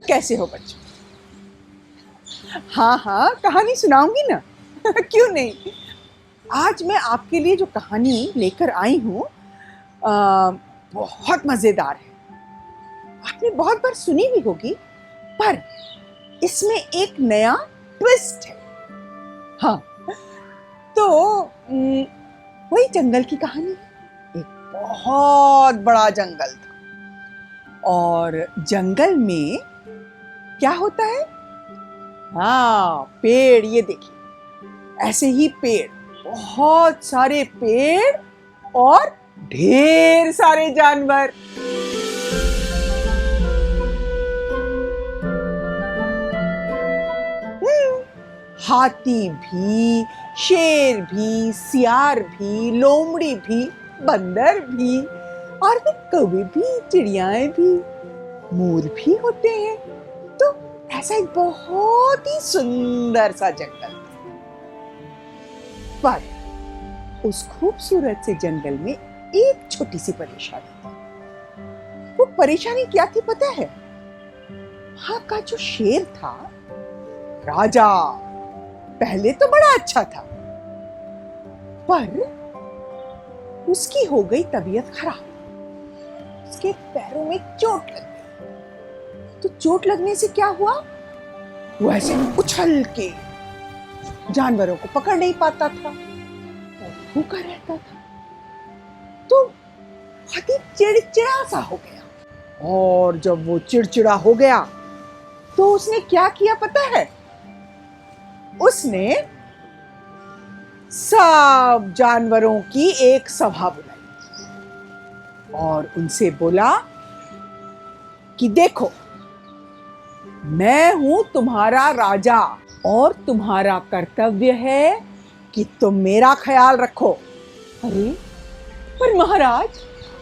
कैसे हो बच्चों? हाँ हाँ, कहानी सुनाऊंगी ना। क्यों नहीं। आज मैं आपके लिए जो कहानी लेकर आई हूँ बहुत मजेदार है। आपने बहुत बार सुनी भी होगी, पर इसमें एक नया ट्विस्ट है। हाँ, तो वही जंगल की कहानी है। एक बहुत बड़ा जंगल था और जंगल में क्या होता है? हाँ, पेड़। ये देखिए, ऐसे ही पेड़, बहुत सारे पेड़ और ढेर सारे जानवर। हाथी भी, शेर भी, सियार भी, लोमड़ी भी, बंदर भी, और फिर कौवे भी, चिड़ियाएं भी, मोर भी होते हैं। तो ऐसा एक बहुत ही सुंदर सा जंगल था। पर उस खूबसूरत से जंगल में एक छोटी सी परेशानी थी। वो परेशानी क्या थी पता है? वहां का जो शेर था, राजा, पहले तो बड़ा अच्छा था, पर उसकी हो गई तबीयत खराब। उसके पैरों में चोट लग गई। तो चोट लगने से क्या हुआ? वो ऐसे उछल के जानवरों को पकड़ नहीं पाता था और भूखा रहता था। तो हाथी चिड़चिड़ा सा हो गया। और जब वो चिड़चिड़ा हो गया तो उसने क्या किया पता है? उसने सब जानवरों की एक सभा बुलाई और उनसे बोला कि देखो, मैं हूं तुम्हारा राजा और तुम्हारा कर्तव्य है कि तुम मेरा ख्याल रखो। अरे, पर महाराज,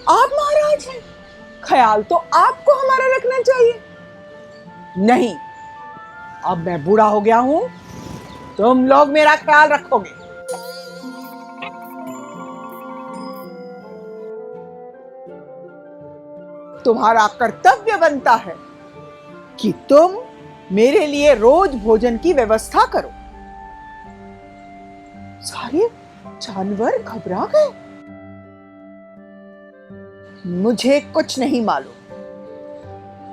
आप महाराज हैं, ख्याल तो आपको हमारा रखना चाहिए। नहीं, अब मैं बूढ़ा हो गया हूं, तुम लोग मेरा ख्याल रखोगे। तुम्हारा कर्तव्य बनता है कि तुम मेरे लिए रोज भोजन की व्यवस्था करो। सारे जानवर घबरा गए। मुझे कुछ नहीं मालूम,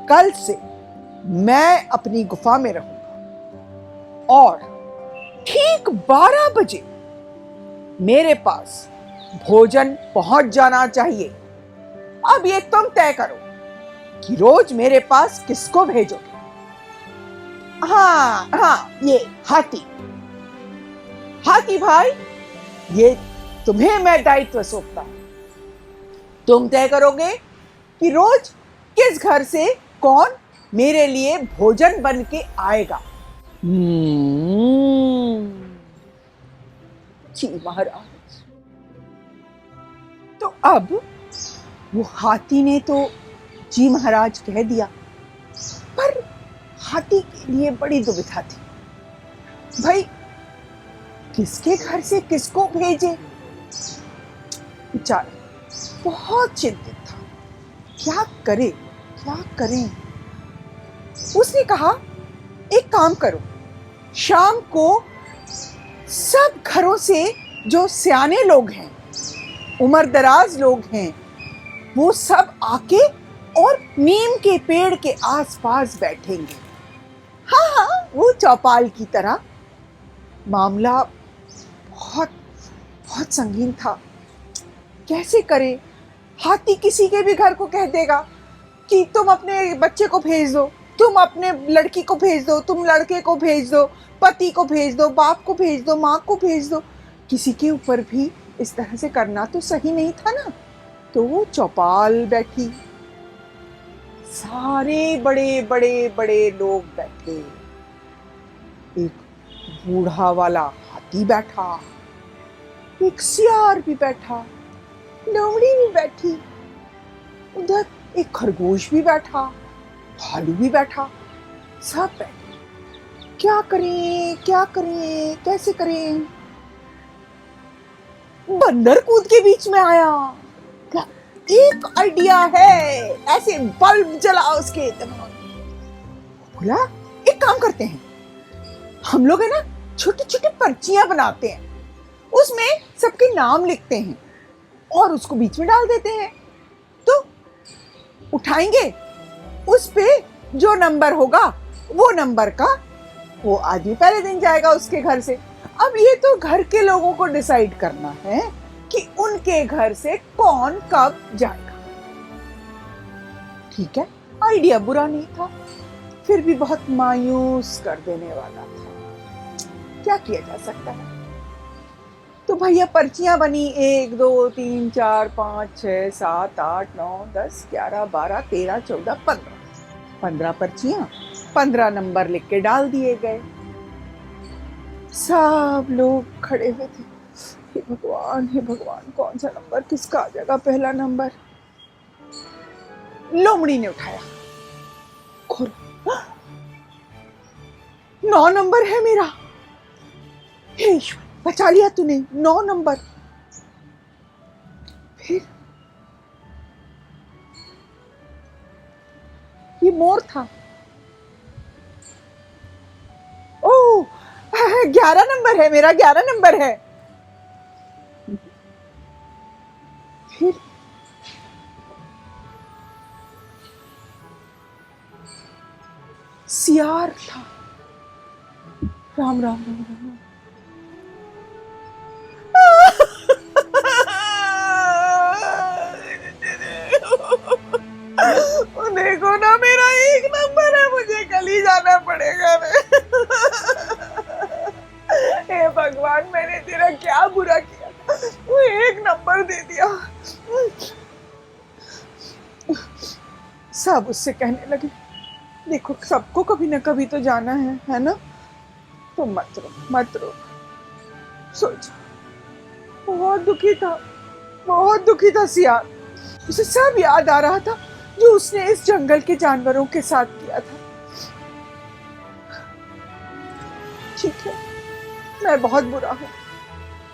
कल से मैं अपनी गुफा में रहूंगा और ठीक 12 बजे मेरे पास भोजन पहुंच जाना चाहिए। अब ये तुम तय करो कि रोज मेरे पास किसको भेजोगे। हाँ हाँ, ये हाथी, हाथी भाई, ये तुम्हें मैं दायित्व सौंपता हूं। तुम तय करोगे कि रोज किस घर से कौन मेरे लिए भोजन बन के आएगा। जी महाराज। तो अब वो हाथी ने तो जी महाराज कह दिया, पर हाथी के लिए बड़ी दुविधा थी। भाई, किसके घर से किसको भेजे? बेचारा बहुत चिंतित था। क्या करे, क्या करें? उसने कहा, एक काम करो, शाम को सब घरों से जो सियाने लोग हैं, उम्रदराज लोग हैं, वो सब आके और नीम के पेड़ के आसपास बैठेंगे। हाँ हाँ, वो चौपाल की तरह। मामला बहुत बहुत संगीन था। कैसे करे? हाथी किसी के भी घर को कह देगा कि तुम अपने बच्चे को भेज दो, तुम अपने लड़की को भेज दो, तुम लड़के को भेज दो, पति को भेज दो, बाप को भेज दो, माँ को भेज दो। किसी के ऊपर भी इस तरह से करना तो सही नहीं था ना। तो वो चौपाल बैठी, सारे बड़े बड़े बड़े लोग बैठे। एक बूढ़ा वाला हाथी बैठा, एक सियार भी बैठा, लोमड़ी भी बैठी, उधर एक खरगोश भी बैठा, भालू भी बैठा, सब बैठे। क्या करें, क्या करें, कैसे करें? बंदर कूद के बीच में आया। क्या एक आइडिया है, ऐसे बल्ब जला उसके दिमाग में। बोला एक काम करते हैं, हम लोग है ना छोटी छोटी पर्चियां बनाते हैं, उसमें सबके नाम लिखते हैं और उसको बीच में डाल देते हैं, तो उठाएंगे, उस पे जो नंबर होगा वो नंबर का वो आदमी पहले दिन जाएगा उसके घर से। अब ये तो घर के लोगों को डिसाइड करना है कि उनके घर से कौन कब जाएगा। ठीक है, आइडिया बुरा नहीं था, फिर भी बहुत मायूस कर देने वाला था। क्या किया जा सकता है? तो भैया पर्चियां बनी 1 2 3 4 5 6 7 8 9 10 11 12 13 14 15 पर्चियां, 15 नंबर लिख के डाल दिए गए। सब लोग खड़े हुए थे, हे भगवान कौन सा नंबर किसका आ जाएगा पहला नंबर। लोमड़ी ने उठाया, खोला, 9 नंबर है मेरा। हे ईश्वर, बचा लिया तूने, 9 नंबर। फिर ये मोर था। ओह, 11 नंबर है मेरा, 11 नंबर है। फिर सियार था। राम राम राम राम। देखो ना, मेरा 1 नंबर है, मुझे कल ही जाना पड़ेगा। हे भगवान, मैंने तेरा क्या बुरा किया, वो 1 नंबर दे दिया। सब उससे कहने लगे, देखो सबको कभी ना कभी तो जाना है ना, तो मत रो, सो जा। बहुत दुखी था सियार। उसे सब याद आ रहा था जो उसने इस जंगल के जानवरों के साथ किया था। ठीक है, मैं बहुत बुरा हूं,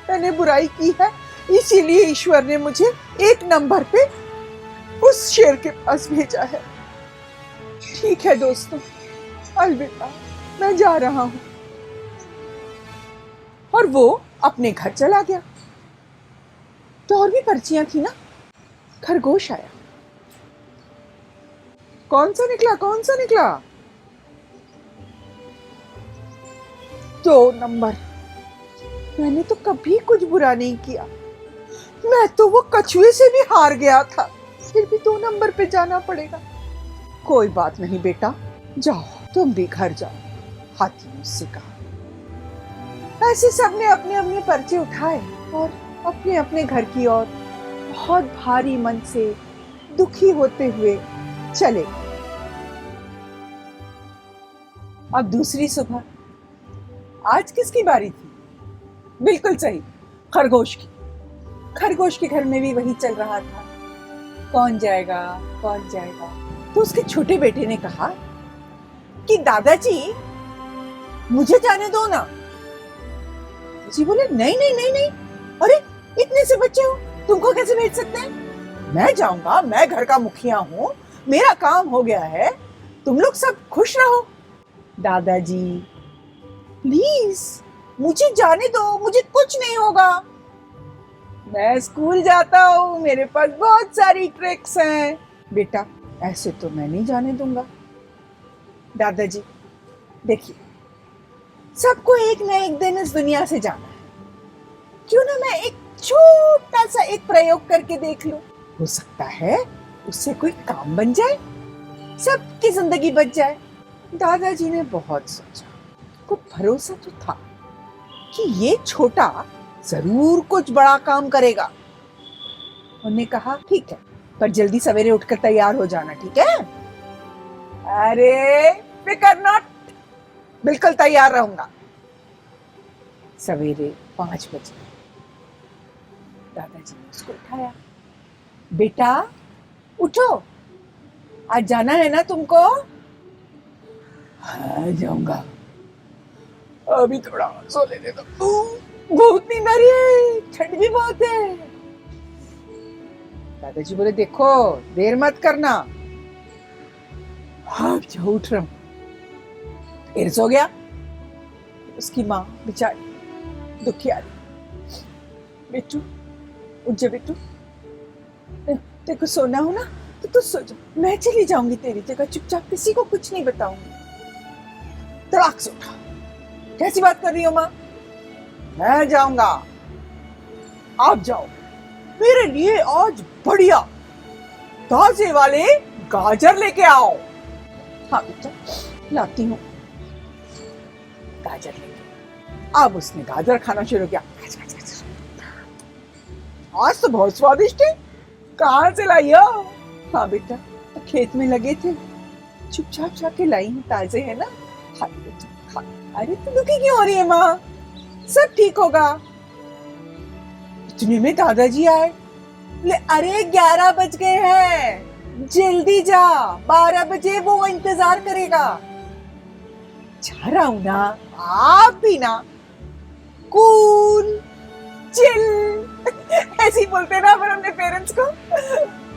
मैंने बुराई की है, इसीलिए ईश्वर ने मुझे 1 नंबर पे उस शेर के पास भेजा है। ठीक है दोस्तों, अलविदा, मैं जा रहा हूं। और वो अपने घर चला गया। तो और भी पर्चियां थी ना। खरगोश आया। कौन सा निकला? 2 नंबर। मैंने तो कभी कुछ बुरा नहीं किया, मैं तो वो कछुए से भी हार गया था, फिर भी 2 नंबर पे जाना पड़ेगा। कोई बात नहीं बेटा, जाओ, तुम भी घर जाओ, हाथी ने उससे कहा। ऐसे सबने अपने अपने पर्चे उठाए और अपने अपने घर की ओर बहुत भारी मन से दुखी होते हुए चले। अब दूसरी सुबह, आज किसकी बारी थी? बिल्कुल सही, खरगोश की। खरगोश के घर में भी वही चल रहा था, कौन जाएगा। तो उसके छोटे बेटे ने कहा कि दादाजी मुझे जाने दो ना। जी बोले, नहीं, अरे इतने से बच्चे हो, तुमको कैसे भेज सकते हैं? मैं जाऊंगा, मैं घर का मुखिया हूं, मेरा काम हो गया है, तुम लोग सब खुश रहो। दादाजी प्लीज मुझे जाने दो, मुझे कुछ नहीं होगा, मैं स्कूल जाता हूँ, मेरे पास बहुत सारी ट्रिक्स हैं। बेटा ऐसे तो मैं नहीं जाने दूंगा। दादाजी देखिए, सबको एक न एक दिन इस दुनिया से जाना है, क्यों ना मैं एक छोटा सा एक प्रयोग करके देख लूं, हो सकता है उससे कोई काम बन जाए, सबकी जिंदगी बच जाए। दादाजी ने बहुत सोचा, को भरोसा तो था कि ये छोटा जरूर कुछ बड़ा काम करेगा। उन्होंने कहा ठीक है, पर जल्दी सवेरे उठकर तैयार हो जाना, ठीक है? अरे फिकर नॉट, बिल्कुल तैयार रहूंगा। सवेरे 5 बजे दादाजी ने उसको उठाया, बेटा उठो, आज जाना है ना तुमको? हाँ जाऊंगा, अभी थोड़ा सो लेने दो, बहुत नींद आ रही है, ठंड भी बहुत है। दादाजी बोले, देखो देर मत करना, हाँ उठ रहा हूं। इर्स हो गया। उसकी माँ बेचारी दुखियारी, बेटू उठ जा बेटू, तेरे को सोना हो ना तो तू सो जा, मैं चली जाऊंगी तेरी जगह, चुपचाप किसी को कुछ नहीं बताऊंगी। तड़ाक से उठा, कैसी बात कर रही हो माँ, मैं जाऊंगा, आप जाओ, मेरे लिए आज बढ़िया ताजे वाले गाजर लेके आओ। हाँ बेटा लाती हूँ गाजर लेके। अब उसने गाजर खाना शुरू किया। आज तो बहुत स्वादिष्ट है, कहाँ से लाई हो? हाँ बेटा खेत में लगे थे, चुपचाप जाके लाई हूँ, ताजे है ना, खा बेटा खा। अरे तू दुखी क्यों हो रही है माँ, सब ठीक होगा। इतने में दादाजी आए, ले अरे 11 बज गए हैं, जल्दी जा, 12 बजे वो इंतजार करेगा। जा रहा हूं ना, आप भी ना, कूल चिल ऐसे ही बोलते ना अपन अपने पेरेंट्स को।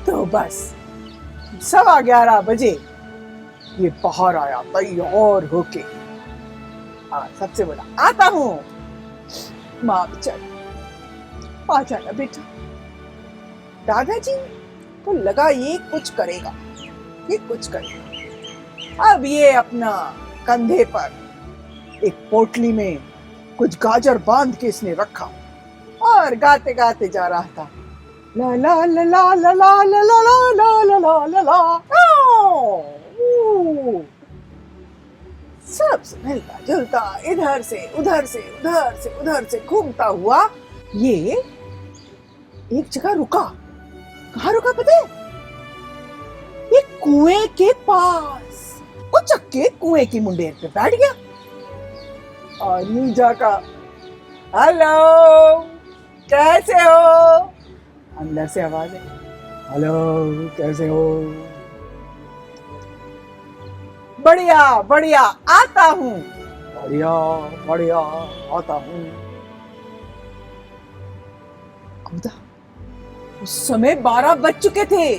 तो बस 11:15 बजे ये बाहर आया तैयार होके, सबसे बोला आता हूं। माँ बेचारी आ जाना बेटा। दादाजी को लगा ये कुछ करेगा, ये कुछ करेगा। अब ये अपना कंधे पर एक पोटली में कुछ गाजर बांध के इसने रखा और गाते गाते जा रहा था, ला ला ला ला ला ला ला ला ला ला ला ला ला। सब मिलता जुलता इधर से उधर से उधर से उधर से घूमता हुआ ये एक जगह रुका। कहाँ रुका पता है? ये कुएं के पास। उचक के कुएं की मुंडेर पे बैठ गया और नीजा का हेलो कैसे हो, अंदर से आवाज है, हेलो कैसे हो, बढ़िया बढ़िया आता हूं, बढ़िया बढ़िया आता हूं। उस समय 12 बज चुके थे,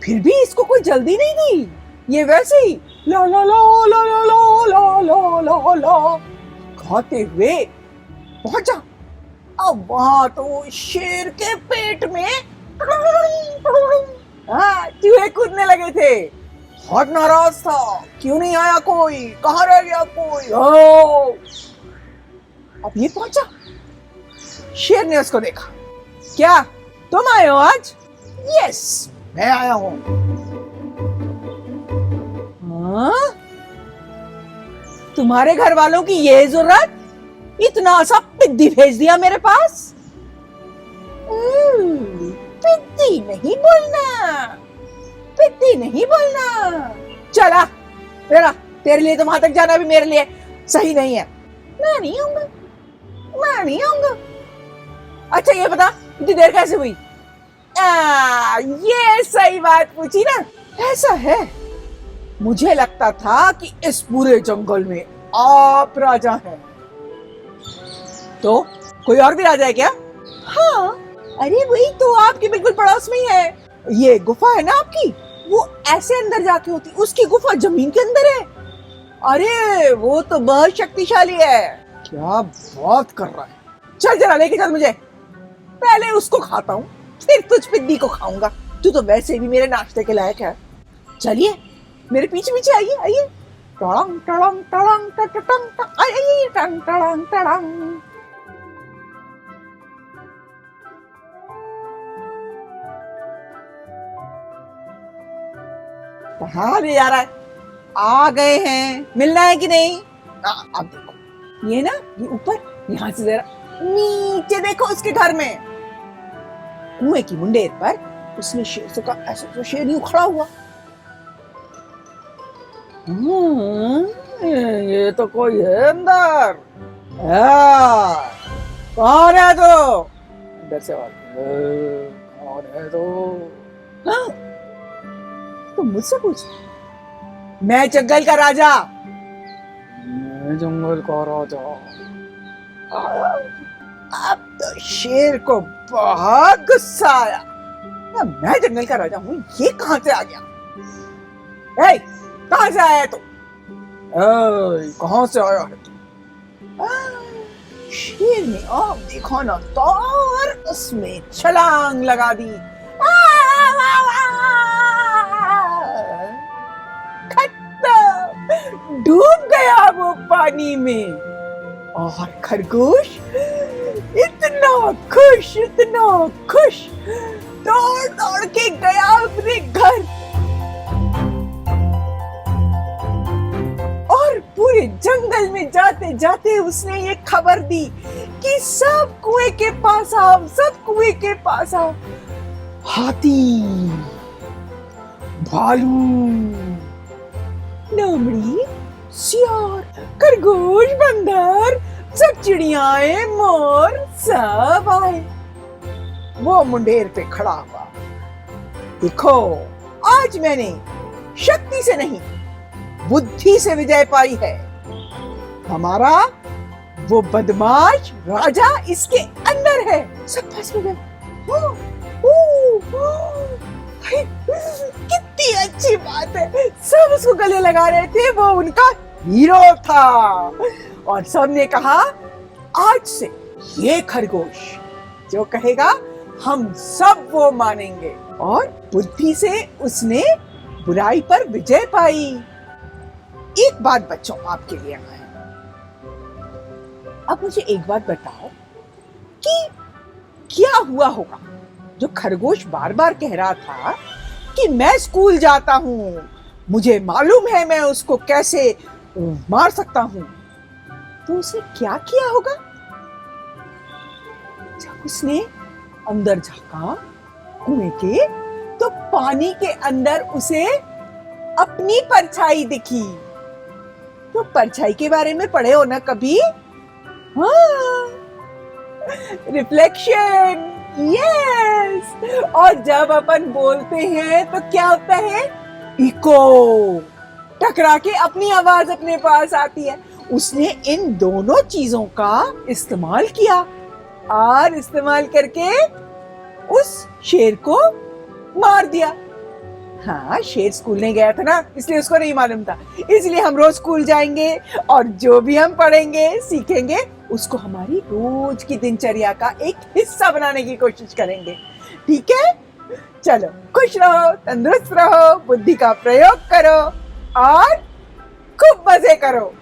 फिर भी इसको कोई जल्दी नहीं थी। ये वैसे ही ला ला ला ला ला ला ला ला ला खाते हुए पहुंचा। अब वहां तो शेर के पेट में चूहे कूदने लगे थे। बहुत नाराज था, क्यों नहीं आया कोई, कहाँ रह गया कोई। हो अब ये पहुंचा, शेर ने उसको देखा, क्या तुम आए हो आज? यस मैं आया हूं। हाँ? तुम्हारे घर वालों की ये जरूरत, इतना सा पिद्दी भेज दिया मेरे पास? पिद्दी नहीं बोलना, पिद्दी नहीं बोलना। चला तेरा, तेरे लिए तो वहां तक जाना भी मेरे लिए सही नहीं है। मैं नहीं आऊंगा, मैं नहीं आऊंगा। अच्छा ये बता इतनी देर कैसे हुई? ये सही बात पूछी ना। ऐसा है, मुझे लगता था कि इस पूरे जंगल में आप राजा हैं। तो कोई और भी राजा है क्या? हाँ अरे वही तो आपके बिल्कुल पड़ोस में ही है। ये गुफा है ना आपकी, वो ऐसे अंदर जाके होती, उसकी गुफा जमीन के अंदर है। अरे वो तो बहुत शक्तिशाली है। क्या बात कर रहा है, चल जरा लेके चल मुझे, पहले उसको खाता हूँ फिर तुझ पिद्दी को खाऊंगा। तू तो वैसे भी मेरे नाश्ते के लायक है। चलिए मेरे पीछे पीछे आइए आइए। टड़ंग टड़ंग टड़ंग टड़ंग आइए टड़ंग टड़ंग टड़ंग। कहाँ ले जा रहा है? आ गए हैं, मिलना है कि नहीं? अब देखो ये ना, ये ऊपर, यहाँ से जरा नीचे देखो उसके घर में, कुएं की मुंडेर पर उसने शेर से कहा, ऐसे तो शेर यूं खड़ा हुआ। ये तो कोई है अंदर। कौन है तो? अंदर से आवाज, कौन है तो मुझसे पूछ। मैं जंगल का राजा। मैं जंगल का राजा। अब तो शेर को बहुत गुस्सा आया, मैं जंगल का राजा हूं, ये कहां से आ गया? कहां से आया तू? कहाँ से आया है तू? शेर ने आम देखा ना तो और उसमें छलांग लगा दी। खत्म, डूब गया वो पानी में। और खरगोश इतना खुश दौड़ दौड़ के गया अपने घर। और पूरे जंगल में जाते जाते उसने ये खबर दी कि सब कुएं के पास आओ, सब कुएं के पास आओ। हाथी, भालू, लोमड़ी, सियार, खरगोश, बंदर, सब चिड़ियाएं, मोर सब आए। वो मुंडेर पे खड़ा हुआ। देखो, आज मैंने शक्ति से नहीं बुद्धि से विजय पाई है। हमारा वो बदमाश राजा इसके अंदर है। सब पास में गए। कितनी अच्छी बात है। सब उसको गले लगा रहे थे, वो उनका हीरो था। और सबने कहा आज से ये खरगोश जो कहेगा हम सब वो मानेंगे। और बुद्धि से उसने बुराई पर विजय पाई। एक बात बच्चों आपके लिए है। अब मुझे एक बात बताओ कि क्या हुआ होगा जो खरगोश बार बार कह रहा था कि मैं स्कूल जाता हूं, मुझे मालूम है मैं उसको कैसे मार सकता हूं। तो उसने क्या किया होगा? जब उसने अंदर झांका कुएं के, तो पानी के अंदर उसे अपनी परछाई दिखी। तो परछाई के बारे में पढ़े हो ना कभी? हाँ, रिफ्लेक्शन, यस। और जब अपन बोलते हैं तो क्या होता है? इको, टकरा के अपनी आवाज अपने पास आती है। उसने इन दोनों चीजों का इस्तेमाल किया और इस्तेमाल करके उस शेर को मार दिया। हाँ, शेर स्कूल नहीं गया था ना, इसलिए उसको नहीं मालूम था। इसलिए हम रोज स्कूल जाएंगे और जो भी हम पढ़ेंगे सीखेंगे उसको हमारी रोज की दिनचर्या का एक हिस्सा बनाने की कोशिश करेंगे। ठीक है? चलो, खुश रहो, तंदुरुस्त रहो, बुद्धि का प्रयोग करो और खूब मजे करो।